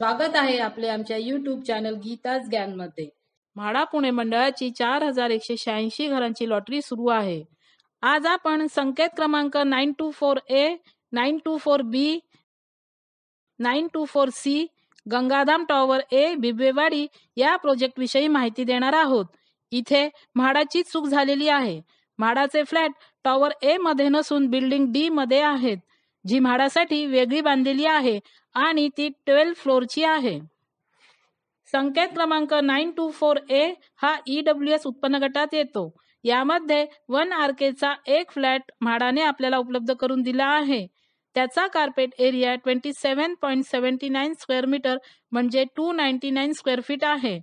स्वागत आहे आपले आमच्या YouTube चॅनल गीताच ज्ञानमध्ये. म्हाडा पुणे मंडळाची 4186 घरांची लॉटरी सुरू आहे. आज आपण संकेत क्रमांक 924A, 924B, 924C, Gangadham tower ए, बिबवेवाडी या प्रोजेक्ट विषयी माहिती देणार आहोत. इथे म्हाडाची चूक झालेली आहे. म्हाडाचे फ्लॅट टॉवर ए मध्ये नसून बिल्डिंग डी मध्ये आहेत, जी म्हाडासाठी वेगळी बांधलेली आहे आणि ती 12 फ्लोअरची आहे. संकेत क्रमांक 924A हा EWS उत्पन्न गटात येतो. यामध्ये 1 RKचा एक फ्लॅट म्हाडाने आपल्याला उपलब्ध करून दिला आहे. त्याचा कार्पेट एरिया 27.79 स्क्वेअर मीटर म्हणजे 299 स्क्वेअर फीट आहे.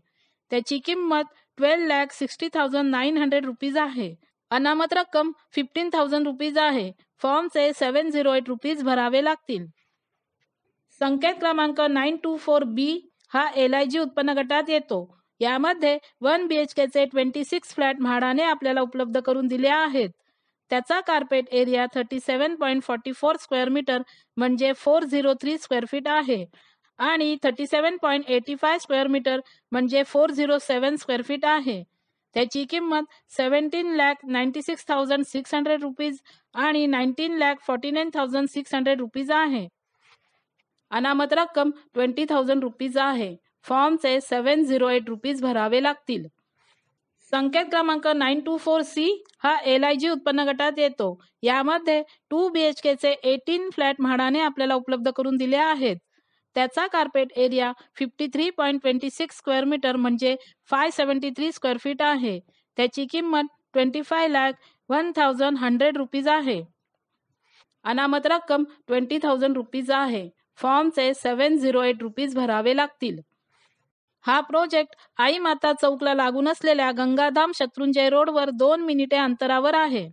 त्याची किंमत 12,60,900 रुपीज आहे. अनामत रक्कम 15,000 रुपीज आहे. फॉर्मचे 708 रुपीज भरावे लागतील. संकेत क्रमांक 924B हा LIG उत्पन्न गटात येतो. यामध्ये 1 BHKचे 26 फ्लॅट म्हाडाने आपल्याला उपलब्ध करून दिले आहेत. त्याचा कार्पेट एरिया 37.44 स्क्वेअर मीटर म्हणजे 403 स्क्वेअर फीट आहे आणि 37.85 स्क्वेअर मीटर म्हणजे 407 स्क्वेअर फीट आहे. त्याची किंमत 17,96,600 रुपीज आणि 19,49,600 रुपीज आहे. अनामत रक्कम 20,000 रुपीज आहे. फॉर्मचे 708 रुपीज भरावे लागतील. संकेत क्रमांक 924C हा LIG उत्पन्न गटात येतो. यामध्ये 2 BHKचे 18 फ्लॅट म्हाडाने आपल्याला उपलब्ध करून दिले आहेत. त्याचा कार्पेट एरिया 53.26 स्क्वेअर मीटर म्हणजे 573 स्क्वेअर फीट आहे. त्याची किंमत 25,01,100 रुपीज आहे. अनामत रक्कम 20,000 रुपीज आहे. फॉर्मचे 708 रुपीज भरावे लागतील. हा प्रोजेक्ट आई माता चौकला लागून असलेल्या गंगाधाम शत्रुंजय रोडवर 2 मिनिटे अंतरावर आहे.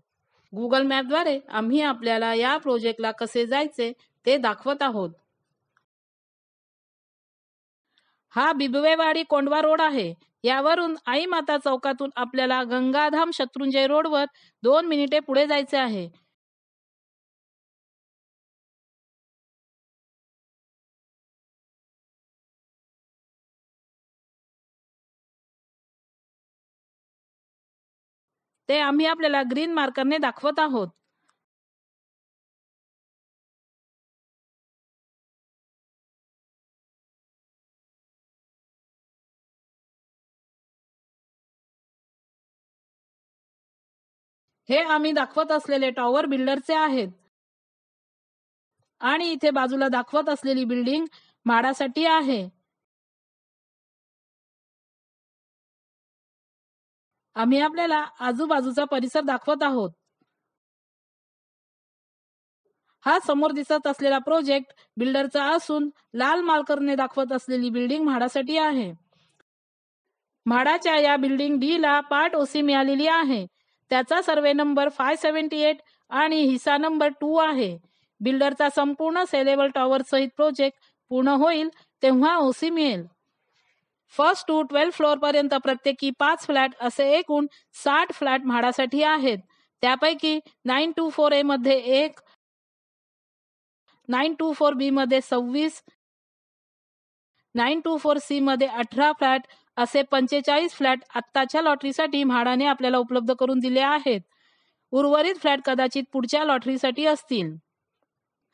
गुगल मॅपद्वारे आम्ही आपल्याला या प्रोजेक्टला कसे जायचे ते दाखवत आहोत. हा बिबवेवाडी कोंडवा रोड आहे. यावरून आई माता चौकातून आपल्याला गंगाधाम शत्रुंजय रोडवर 2 मिनिटे पुढे जायचे आहे. ते आम्ही आपल्याला ग्रीन मार्करने दाखवत आहोत. हे आम्ही दाखवत असलेले टॉवर बिल्डरचे आहेत आणि इथे बाजूला दाखवत असलेली बिल्डिंग म्हाडासाठी आहे. आम्ही आपल्याला आजूबाजूचा परिसर दाखवत आहोत. हा समोर दिसत असलेला प्रोजेक्ट बिल्डरचा असून लाल मार्करने दाखवत असलेली बिल्डिंग म्हाडासाठी आहे. म्हाडाच्या या बिल्डिंग डी ला पार्ट ओसी मिळालेली आहे. त्याचा सर्वे नंबर 578 आणि हिस्सा नंबर 2 आहे. बिल्डरचा संपूर्ण सेलेबल टॉवर सहित प्रोजेक्ट पूर्ण होईल तेव्हा ओसी मिळेल. फर्स्ट टू 12 फ्लोअर पर्यंत प्रत्येकी 5 फ्लॅट असे एकूण 60 फ्लॅट म्हाडासाठी आहेत. त्यापैकी 924A मध्ये 1, 924B मध्ये 26, 924C मध्ये 18 फ्लॅट असे 45 फ्लॅट आत्ताच्या लॉटरीसाठी म्हाडाने आपल्याला उपलब्ध करून दिले आहेत. उर्वरित फ्लॅट कदाचित पुढच्या लॉटरीसाठी असतील.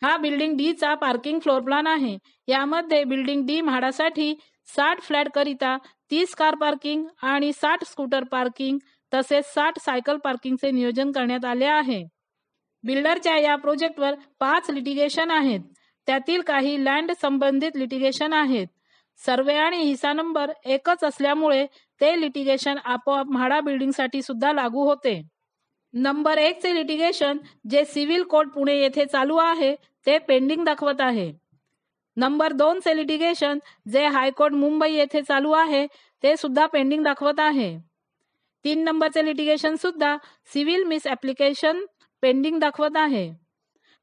हा बिल्डिंग डी चा पार्किंग फ्लोर प्लॅन आहे. यामध्ये बिल्डिंग डी म्हाडासाठी 60 फ्लॅट करिता 30 कार पार्किंग आणि 60 स्कूटर पार्किंग तसेच 60 सायकल पार्किंगचे नियोजन करण्यात आले आहे. बिल्डरच्या या प्रोजेक्टवर 5 लिटिगेशन आहेत. त्यातील काही लँड संबंधित लिटिगेशन आहेत. सर्वे आणि हिस्सा नंबर एकच असल्यामुळे ते लिटिगेशन आपोआप म्हाडा बिल्डिंगसाठी सुद्धा लागू होते. नंबर 1 चे लिटिगेशन जे सिव्हिल कोर्ट पुणे येथे चालू आहे ते पेंडिंग दाखवत आहे. नंबर 2 चे लिटिगेशन जे हायकोर्ट मुंबई येथे चालू आहे ते सुद्धा पेंडिंग दाखवत आहे. 3 नंबरचे लिटिगेशन सुद्धा सिव्हिल मिस ऍप्लिकेशन पेंडिंग दाखवत आहे.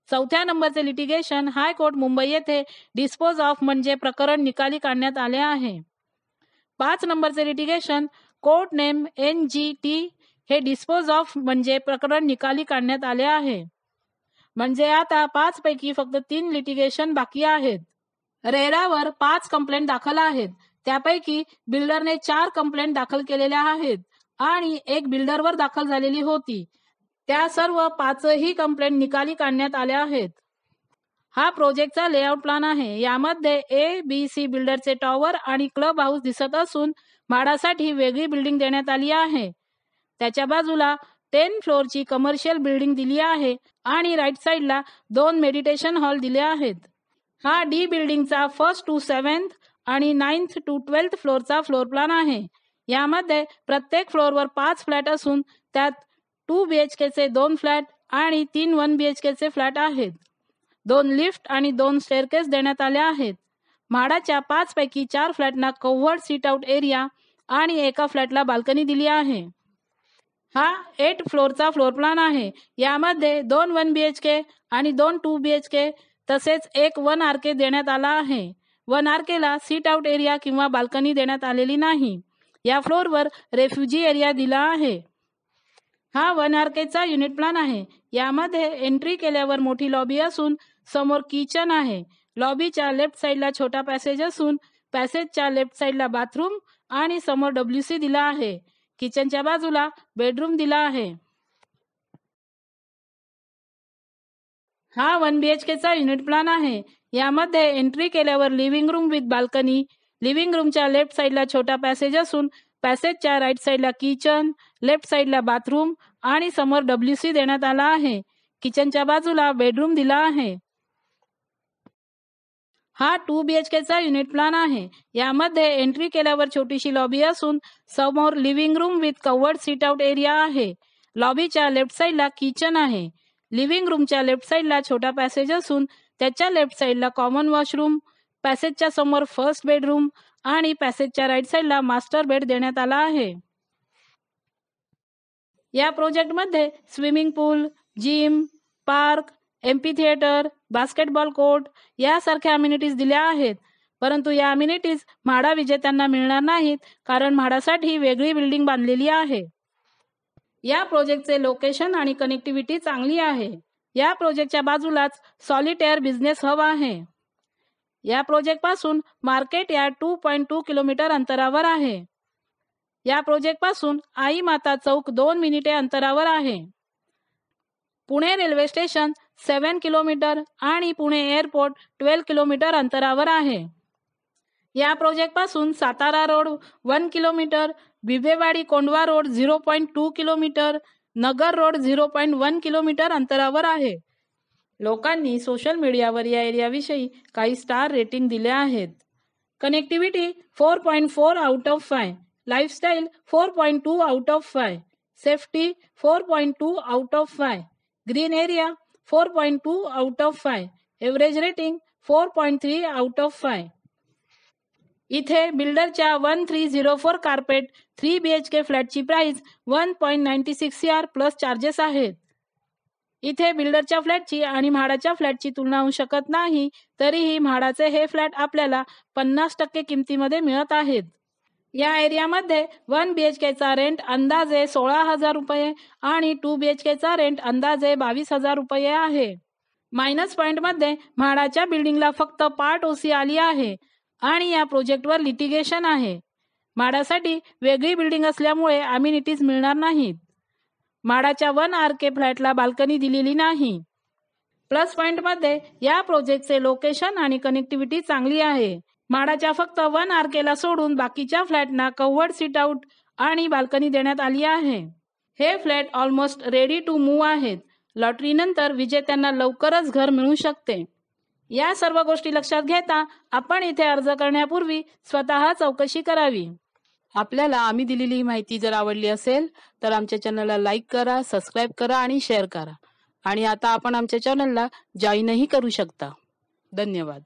4थ्या नंबरचे लिटिगेशन हायकोर्ट मुंबई येथे डिस्पोज ऑफ म्हणजे प्रकरण निकाली काढण्यात आले आहे. 5 नंबरचे लिटिगेशन कोर्ट नेम NGT हे डिस्पोज ऑफ म्हणजे प्रकरण निकाली काढण्यात आले आहे. म्हणजे आता 5 पैकी फक्त 3 लिटिगेशन बाकी आहेत. रेरावर 5 कंप्लेंट दाखल आहेत. त्यापैकी बिल्डरने 4 कंप्लेंट दाखल केलेल्या आहेत आणि एक बिल्डरवर दाखल झालेली होती. त्या सर्व 5ही कंप्लेंट निकाली काढण्यात आल्या आहेत. हा प्रोजेक्टचा लेआउट प्लॅन आहे. यामध्ये ABC बिल्डरचे टॉवर आणि क्लब हाऊस दिसत असून भाड्यासाठी वेगळी बिल्डिंग देण्यात आली आहे. त्याच्या बाजूला 10 फ्लोअरची कमर्शियल बिल्डिंग दिली आहे आणि राईट साईडला 2 मेडिटेशन हॉल दिले आहेत. हा डी बिल्डिंगचा 1st to 7th आणि 9th to 12th फ्लोअरचा floor plan आहे. यामध्ये प्रत्येक फ्लोअरवर 5 फ्लॅट असून त्यात 2 BHKचे 2 फ्लॅट आणि 3 1 BHKचे फ्लॅट आहेत. 2 लिफ्ट आणि 2 स्टेअरकेस देण्यात आल्या आहेत. म्हाडाच्या 5 पैकी 4 फ्लॅटना कव्हर्ड सीट आउट एरिया आणि एका फ्लॅटला बाल्कनी दिली आहे. हा 8 फ्लोअरचा फ्लोअर प्लॅन आहे. यामध्ये 2 1 BHK आणि 2 2 BHK तसेच एक 1 RK देण्यात आला आहे. 1 RKला सीट आउट एरिया किंवा बाल्कनी देण्यात आलेली नाही. या फ्लोअरवर रेफ्युजी एरिया दिला आहे. हा 1 RKचा युनिट प्लॅन आहे. यामध्ये एंट्री केल्यावर मोठी लॉबी असून समोर किचन आहे. लॉबीच्या लेफ्ट साईडला छोटा पॅसेज असून पॅसेजच्या लेफ्ट साईडला बाथरूम आणि समोर WC दिला आहे. किचनच्या बाजूला बेडरूम दिला आहे. हा 1 BHKचा युनिट प्लॅन आहे. यामध्ये एंट्री केल्यावर living room with balcony, living रूमच्या लेफ्ट साईडला छोटा पॅसेज असून पॅसेजच्या राईट साईडला किचन, लेफ्ट साईडला बाथरूम आणि समोर WC देण्यात आला आहे. किचनच्या बाजूला बेडरूम दिला आहे. हा 2 BHKचा युनिट प्लॅन आहे. यामध्ये एंट्री केल्यावर छोटीशी लॉबी असून समोर living room with covered sit out area आहे. लॉबीच्या लेफ्ट साईडला किचन आहे. लिव्हिंग रूमच्या लेफ्ट साईडला छोटा पॅसेज असून त्याच्या लेफ्ट साईडला कॉमन वॉशरूम, पॅसेजच्या समोर फर्स्ट बेडरूम आणि पॅसेजच्या राईट साईडला मास्टर बेड देण्यात आला आहे. या प्रोजेक्टमध्ये swimming pool, gym, park, amphitheatre, basketball court यासारख्या अम्युनिटीज दिल्या आहेत. परंतु या अम्युनिटीज म्हाडा विजेत्यांना मिळणार नाहीत कारण म्हाडासाठी वेगळी बिल्डिंग बांधलेली आहे. या प्रोजेक्टचे लोकेशन आणि कनेक्टिव्हिटी चांगली आहे. या प्रोजेक्टच्या बाजूलाच सॉलिटेअर बिझनेस हब आहे. या प्रोजेक्टपासून मार्केट यार्ड 2.2 किलोमीटर अंतरावर आहे. या प्रोजेक्टपासून आई माता चौक 2 मिनिटे अंतरावर आहे. पुणे रेल्वे स्टेशन 7 किलोमीटर आणि पुणे एअरपोर्ट 12 किलोमीटर अंतरावर आहे. या प्रोजेक्टपासून Satara road 1 kilometre, Bibwewadi Kondhwa road 0.2 kilometre, Nagar road 0.1 kilometre अंतरावर आहे. लोकांनी सोशल मीडियावर या एरियाविषयी काही स्टार रेटिंग दिले आहेत. Connectivity 4.4 out of 5, lifestyle 4.2 out of 5, safety 4.2 out of 5, green area 4.2 out of 5, average rating 4.3 out of 5. इथे बिल्डरच्या 1304 कार्पेट 3 BHK फ्लॅटची प्राइस 1.96 CR प्लस चार्जेस आहेत. इथे बिल्डरच्या फ्लॅटची आणि म्हाडाच्या फ्लॅटची तुलना होऊ शकत नाही. तरीही म्हाडाचे हे फ्लॅट आपल्याला 50% किमतीमध्ये मिळत आहेत. या एरियामध्ये 1 BHKचा रेंट अंदाजे 16,000 रुपये आणि 2 BHKचा रेंट अंदाजे 22,000 रुपये आहे. मायनस पॉइंटमध्ये म्हाडाच्या बिल्डिंगला फक्त पार्ट OC आली आहे आणि या प्रोजेक्टवर लिटिगेशन आहे. म्हाडासाठी वेगळी बिल्डिंग असल्यामुळे अम्युनिटीज मिळणार नाहीत. म्हाडाच्या 1 RK फ्लॅटला बाल्कनी दिलेली नाही. प्लस पॉइंटमध्ये या प्रोजेक्टचे लोकेशन आणि कनेक्टिव्हिटी चांगली आहे. म्हाडाच्या फक्त 1 RKला सोडून बाकीच्या फ्लॅटना कव्हर्ड सीट आउट आणि बाल्कनी देण्यात आली आहे. हे flat almost ready to move आहेत. लॉटरीनंतर विजेत्यांना लवकरच घर मिळू शकते. या सर्व गोष्टी लक्षात घेता आपण इथे अर्ज करण्यापूर्वी स्वतः चौकशी करावी. आपल्याला आम्ही दिलेली माहिती जर आवडली असेल तर आमच्या चॅनलला लाईक करा, सबस्क्राईब करा आणि शेअर करा. आणि आता आपण आमच्या चॅनलला जॉईनही करू शकता. धन्यवाद.